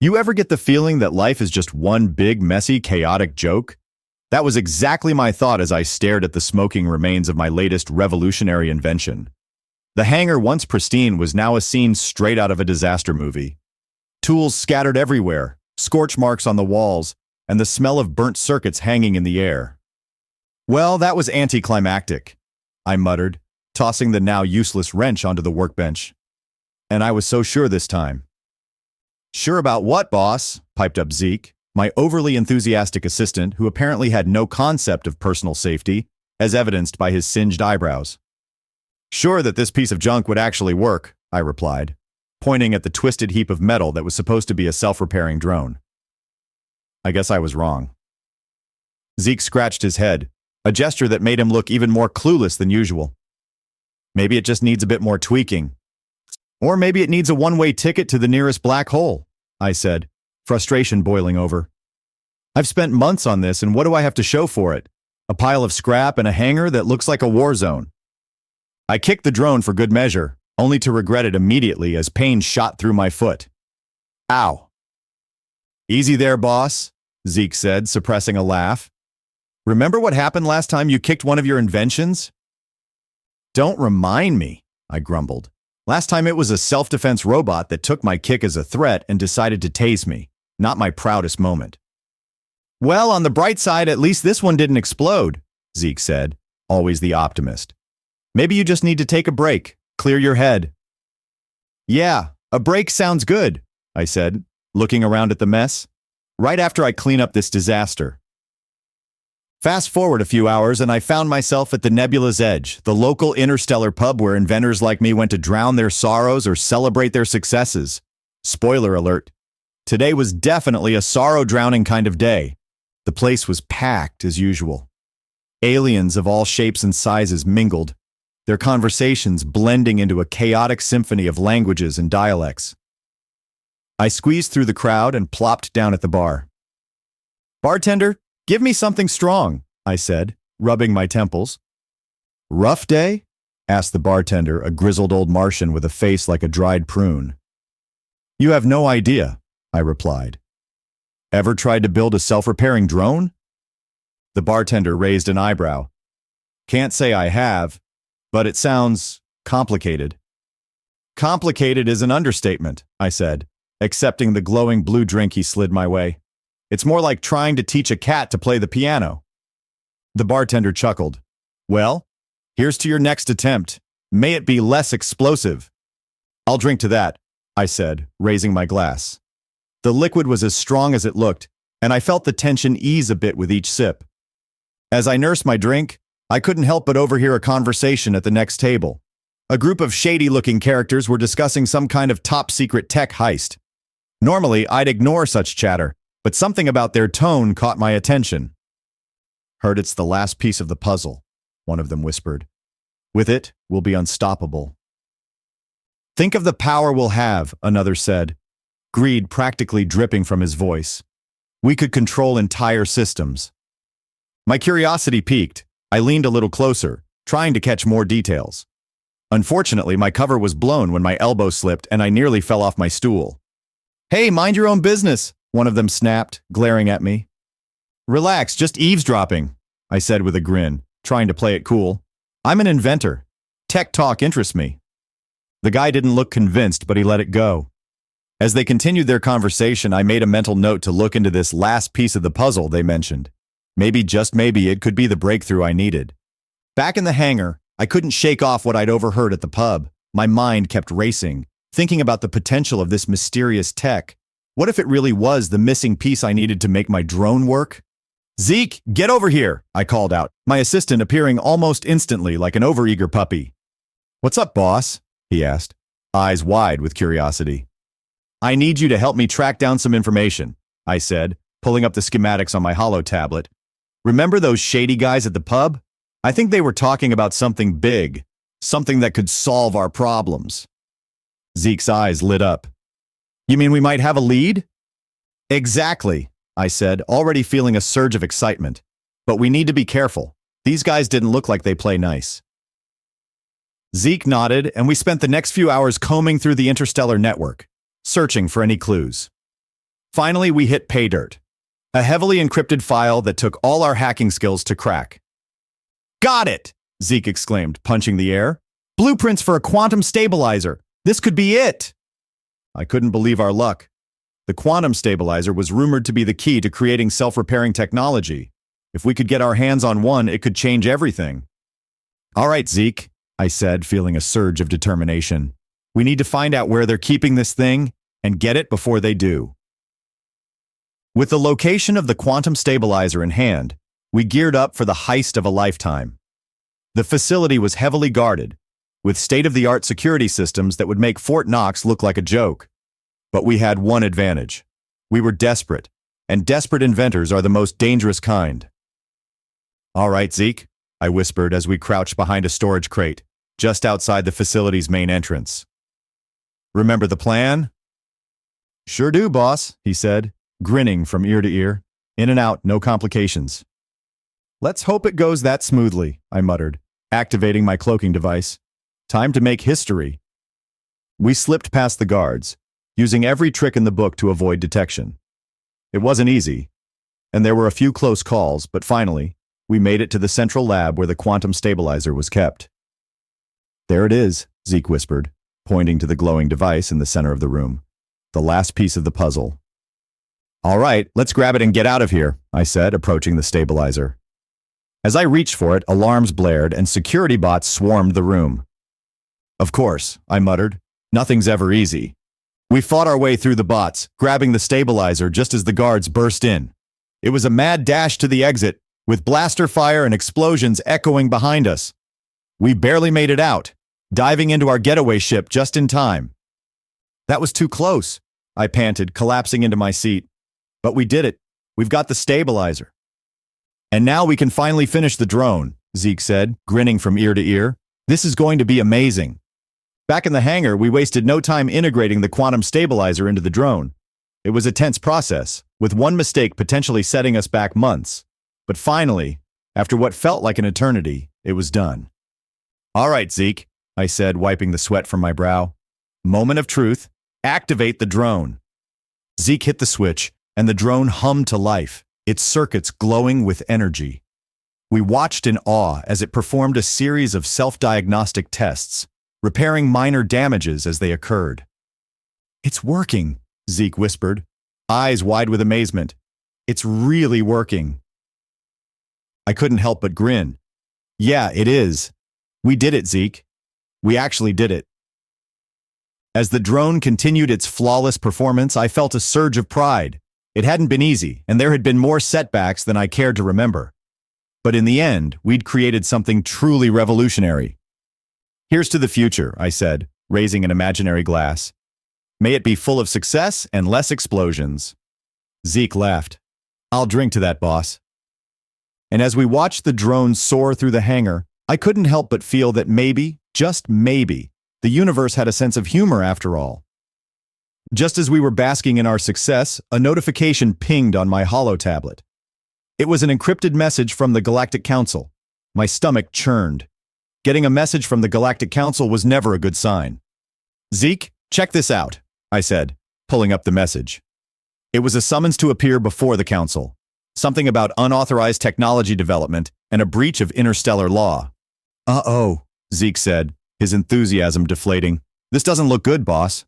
You ever get the feeling that life is just one big, messy, chaotic joke? That was exactly my thought as I stared at the smoking remains of my latest revolutionary invention. The hangar, once pristine, was now a scene straight out of a disaster movie. Tools scattered everywhere, scorch marks on the walls, and the smell of burnt circuits hanging in the air. Well, that was anticlimactic, I muttered, tossing the now useless wrench onto the workbench. And I was so sure this time. Sure about what, boss? Piped up Zeke, my overly enthusiastic assistant who apparently had no concept of personal safety, as evidenced by his singed eyebrows. Sure that this piece of junk would actually work, I replied, pointing at the twisted heap of metal that was supposed to be a self-repairing drone. I guess I was wrong. Zeke scratched his head, a gesture that made him look even more clueless than usual. Maybe it just needs a bit more tweaking. Or maybe it needs a one-way ticket to the nearest black hole, I said, frustration boiling over. I've spent months on this, and what do I have to show for it? A pile of scrap and a hangar that looks like a war zone. I kicked the drone for good measure, only to regret it immediately as pain shot through my foot. Ow. Easy there, boss, Zeke said, suppressing a laugh. Remember what happened last time you kicked one of your inventions? Don't remind me, I grumbled. Last time it was a self-defense robot that took my kick as a threat and decided to tase me, not my proudest moment. Well, on the bright side, at least this one didn't explode, Zeke said, always the optimist. Maybe you just need to take a break, clear your head. Yeah, a break sounds good, I said, looking around at the mess, right after I clean up this disaster. Fast forward a few hours and I found myself at the Nebula's Edge, the local Interstellar pub where inventors like me went to drown their sorrows or celebrate their successes. Spoiler alert. Today was definitely a sorrow-drowning kind of day. The place was packed as usual. Aliens of all shapes and sizes mingled, their conversations blending into a chaotic symphony of languages and dialects. I squeezed through the crowd and plopped down at the bar. Bartender, give me something strong, I said, rubbing my temples. Rough day? Asked the bartender, a grizzled old Martian with a face like a dried prune. You have no idea, I replied. Ever tried to build a self-repairing drone? The bartender raised an eyebrow. Can't say I have, but it sounds complicated. Complicated is an understatement, I said, accepting the glowing blue drink he slid my way. It's more like trying to teach a cat to play the piano. The bartender chuckled. Well, here's to your next attempt. May it be less explosive. I'll drink to that, I said, raising my glass. The liquid was as strong as it looked, and I felt the tension ease a bit with each sip. As I nursed my drink, I couldn't help but overhear a conversation at the next table. A group of shady-looking characters were discussing some kind of top-secret tech heist. Normally, I'd ignore such chatter, but something about their tone caught my attention. Heard it's the last piece of the puzzle, one of them whispered. With it, we'll be unstoppable. Think of the power we'll have, another said, greed practically dripping from his voice. We could control entire systems. My curiosity piqued. I leaned a little closer, trying to catch more details. Unfortunately, my cover was blown when my elbow slipped and I nearly fell off my stool. Hey, mind your own business, one of them snapped, glaring at me. Relax, just eavesdropping, I said with a grin, trying to play it cool. I'm an inventor. Tech talk interests me. The guy didn't look convinced, but he let it go. As they continued their conversation, I made a mental note to look into this last piece of the puzzle they mentioned. Maybe, just maybe, it could be the breakthrough I needed. Back in the hangar, I couldn't shake off what I'd overheard at the pub. My mind kept racing, thinking about the potential of this mysterious tech. What if it really was the missing piece I needed to make my drone work? Zeke, get over here, I called out, my assistant appearing almost instantly like an overeager puppy. What's up, boss? He asked, eyes wide with curiosity. I need you to help me track down some information, I said, pulling up the schematics on my holo tablet. Remember those shady guys at the pub? I think they were talking about something big, something that could solve our problems. Zeke's eyes lit up. You mean we might have a lead? Exactly, I said, already feeling a surge of excitement. But we need to be careful. These guys didn't look like they play nice. Zeke nodded, and we spent the next few hours combing through the Interstellar network, searching for any clues. Finally, we hit pay dirt, a heavily encrypted file that took all our hacking skills to crack. Got it! Zeke exclaimed, punching the air. Blueprints for a quantum stabilizer. This could be it! I couldn't believe our luck. The quantum stabilizer was rumored to be the key to creating self-repairing technology. If we could get our hands on one, it could change everything. All right, Zeke, I said, feeling a surge of determination. We need to find out where they're keeping this thing and get it before they do. With the location of the quantum stabilizer in hand, we geared up for the heist of a lifetime. The facility was heavily guarded, with state-of-the-art security systems that would make Fort Knox look like a joke. But we had one advantage. We were desperate, and desperate inventors are the most dangerous kind. All right, Zeke, I whispered as we crouched behind a storage crate, just outside the facility's main entrance. Remember the plan? Sure do, boss, he said, grinning from ear to ear. In and out, no complications. Let's hope it goes that smoothly, I muttered, activating my cloaking device. Time to make history. We slipped past the guards, using every trick in the book to avoid detection. It wasn't easy, and there were a few close calls, but finally, we made it to the central lab where the quantum stabilizer was kept. There it is, Zeke whispered, pointing to the glowing device in the center of the room, the last piece of the puzzle. All right, let's grab it and get out of here, I said, approaching the stabilizer. As I reached for it, alarms blared and security bots swarmed the room. Of course, I muttered, nothing's ever easy. We fought our way through the bots, grabbing the stabilizer just as the guards burst in. It was a mad dash to the exit, with blaster fire and explosions echoing behind us. We barely made it out, diving into our getaway ship just in time. That was too close, I panted, collapsing into my seat. But we did it. We've got the stabilizer. And now we can finally finish the drone, Zeke said, grinning from ear to ear. This is going to be amazing. Back in the hangar, we wasted no time integrating the quantum stabilizer into the drone. It was a tense process, with one mistake potentially setting us back months. But finally, after what felt like an eternity, it was done. All right, Zeke, I said, wiping the sweat from my brow. Moment of truth. Activate the drone. Zeke hit the switch, and the drone hummed to life, its circuits glowing with energy. We watched in awe as it performed a series of self-diagnostic tests, repairing minor damages as they occurred. It's working, Zeke whispered, eyes wide with amazement. It's really working. I couldn't help but grin. Yeah, it is. We did it, Zeke. We actually did it. As the drone continued its flawless performance, I felt a surge of pride. It hadn't been easy, and there had been more setbacks than I cared to remember. But in the end, we'd created something truly revolutionary. Here's to the future, I said, raising an imaginary glass. May it be full of success and less explosions. Zeke laughed. I'll drink to that, boss. And as we watched the drone soar through the hangar, I couldn't help but feel that maybe, just maybe, the universe had a sense of humor after all. Just as we were basking in our success, a notification pinged on my holo tablet. It was an encrypted message from the Galactic Council. My stomach churned. Getting a message from the Galactic Council was never a good sign. Zeke, check this out, I said, pulling up the message. It was a summons to appear before the Council. Something about unauthorized technology development and a breach of interstellar law. Uh-oh, Zeke said, his enthusiasm deflating. This doesn't look good, boss.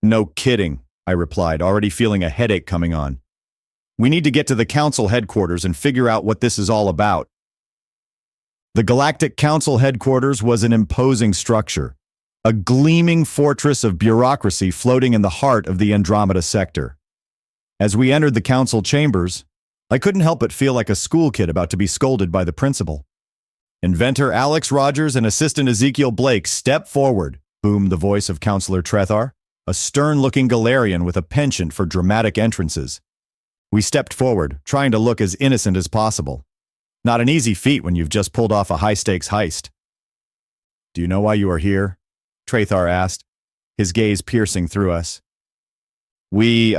No kidding, I replied, already feeling a headache coming on. We need to get to the Council headquarters and figure out what this is all about. The Galactic Council headquarters was an imposing structure, a gleaming fortress of bureaucracy floating in the heart of the Andromeda sector. As we entered the Council chambers, I couldn't help but feel like a school kid about to be scolded by the principal. Inventor Alex Rogers and Assistant Ezekiel Blake step forward, boomed the voice of Counselor Trethar, a stern-looking Galarian with a penchant for dramatic entrances. We stepped forward, trying to look as innocent as possible. Not an easy feat when you've just pulled off a high-stakes heist. Do you know why you are here? Trethar asked, his gaze piercing through us. We,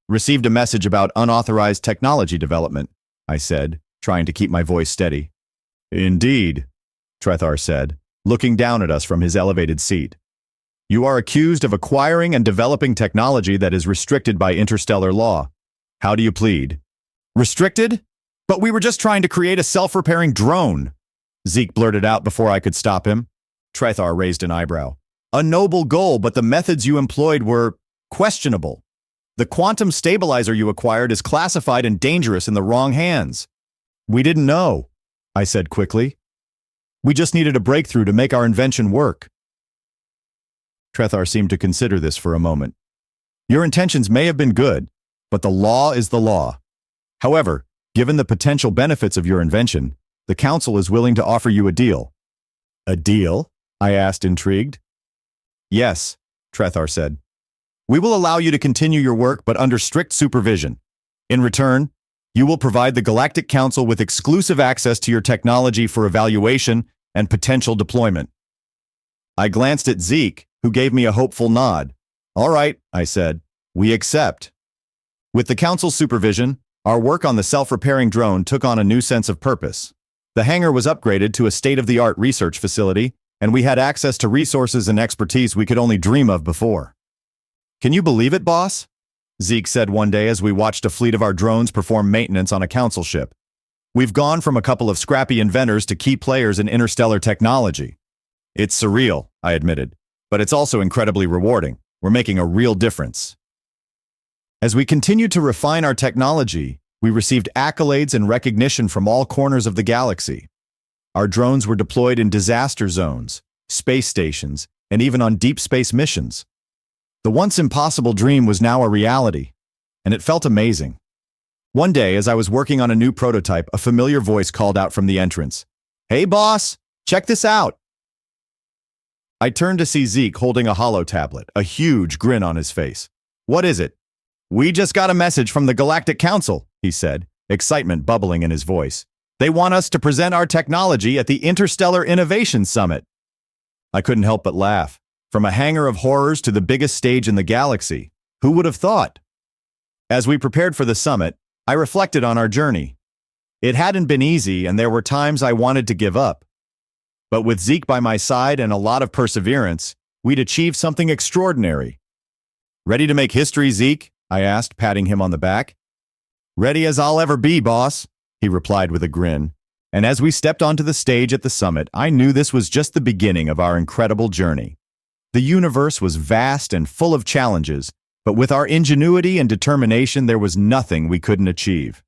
received a message about unauthorized technology development, I said, trying to keep my voice steady. Indeed, Trethar said, looking down at us from his elevated seat. You are accused of acquiring and developing technology that is restricted by interstellar law. How do you plead? Restricted? But we were just trying to create a self-repairing drone, Zeke blurted out before I could stop him. Trethar raised an eyebrow. A noble goal, but the methods you employed were questionable. The quantum stabilizer you acquired is classified and dangerous in the wrong hands. We didn't know, I said quickly. We just needed a breakthrough to make our invention work. Trethar seemed to consider this for a moment. Your intentions may have been good, but the law is the law. However, given the potential benefits of your invention, the Council is willing to offer you a deal. A deal? I asked, intrigued. Yes, Trethar said. We will allow you to continue your work, but under strict supervision. In return, you will provide the Galactic Council with exclusive access to your technology for evaluation and potential deployment. I glanced at Zeke, who gave me a hopeful nod. All right, I said, we accept. With the Council's supervision, our work on the self-repairing drone took on a new sense of purpose. The hangar was upgraded to a state-of-the-art research facility, and we had access to resources and expertise we could only dream of before. Can you believe it, boss? Zeke said one day as we watched a fleet of our drones perform maintenance on a council ship. We've gone from a couple of scrappy inventors to key players in interstellar technology. It's surreal, I admitted, but it's also incredibly rewarding. We're making a real difference. As we continued to refine our technology, we received accolades and recognition from all corners of the galaxy. Our drones were deployed in disaster zones, space stations, and even on deep space missions. The once impossible dream was now a reality, and it felt amazing. One day, as I was working on a new prototype, a familiar voice called out from the entrance. Hey boss, check this out. I turned to see Zeke holding a holo tablet, a huge grin on his face. What is it? We just got a message from the Galactic Council, he said, excitement bubbling in his voice. They want us to present our technology at the Interstellar Innovation Summit. I couldn't help but laugh. From a hangar of horrors to the biggest stage in the galaxy, who would have thought? As we prepared for the summit, I reflected on our journey. It hadn't been easy, and there were times I wanted to give up. But with Zeke by my side and a lot of perseverance, we'd achieved something extraordinary. Ready to make history, Zeke? I asked, patting him on the back. Ready as I'll ever be, boss, he replied with a grin. And as we stepped onto the stage at the summit, I knew this was just the beginning of our incredible journey. The universe was vast and full of challenges, but with our ingenuity and determination, there was nothing we couldn't achieve.